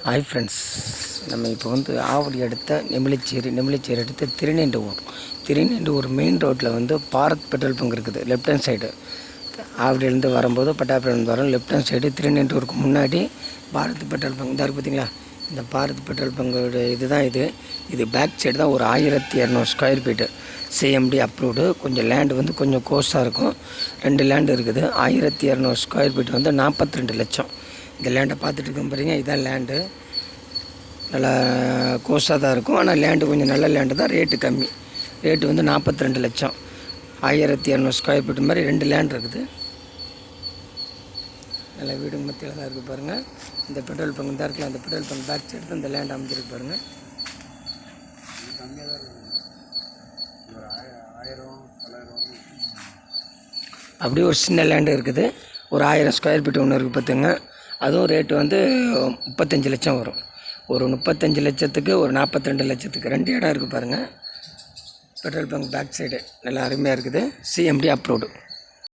Hi friends, நம்ம இப்போ வந்து ஆவடி அடுத்த நெமிலிச்சேரி அடுத்த திருநெண்டூர் மெயின் ரோட்டில் வந்து பாரத் பெட்ரோல் பங்க் இருக்குது. லெஃப்ட் ஹேண்ட் சைடு ஆவடியிலேருந்து வரும்போது பட்டாபிலேருந்து வரோம். லெஃப்ட் ஹேண்ட் சைடு திருநெண்டூருக்கு முன்னாடி பாரத் பெட்ரோல் பங்க் தான் இருக்குது. பார்த்தீங்களா, இந்த பாரத் பெட்ரோல் பங்கோட இதுதான் இது பேக் சைடு தான். ஒரு 1200 ஸ்கொயர் ஃபீட்டு சிஎம்டி அப்ரூவ்டு. கொஞ்சம் லேண்டு வந்து கொஞ்சம் கோஸ்ட்டாக இருக்கும். 2 லேண்டு இருக்குது. 1200 ஸ்கொயர் ஃபீட் வந்து 42 லட்சம். இந்த லேண்டை பார்த்துட்டு இருக்கோம் பாருங்க, இதுதான் லேண்டு. நல்லா கோஸ்ட்டாக தான் இருக்கும். ஆனால் லேண்டு கொஞ்சம் நல்ல லேண்டு தான். ரேட்டு கம்மி. ரேட்டு வந்து 42 லட்சம். 1200 ஸ்கொயர் ஃபீட் மாதிரி 2 லேண்ட் இருக்குது. நல்ல வீடு மத்தியில் தான் இருக்குது பாருங்கள். இந்த பெட்ரோல் பங்க் தான் இருக்குல்ல, அந்த பெட்ரோல் பங்க் பேக் சைடு தான் இந்த லேண்ட் அமைஞ்சிருக்கு பாருங்கள். அப்படியே ஒரு சின்ன லேண்டு இருக்குது. ஒரு 1000 ஸ்கொயர் ஃபீட் ஒன்று இருக்குது பார்த்துங்க. அதுவும் ரேட்டு வந்து 35 லட்சம் வரும். ஒரு 35 லட்சத்துக்கு ஒரு 42 லட்சத்துக்கு 2 இடம் இருக்குது பாருங்கள். பெட்ரோல் பங்க் பேக் சைடு நல்லா அருமையாக இருக்குது. CMD approved.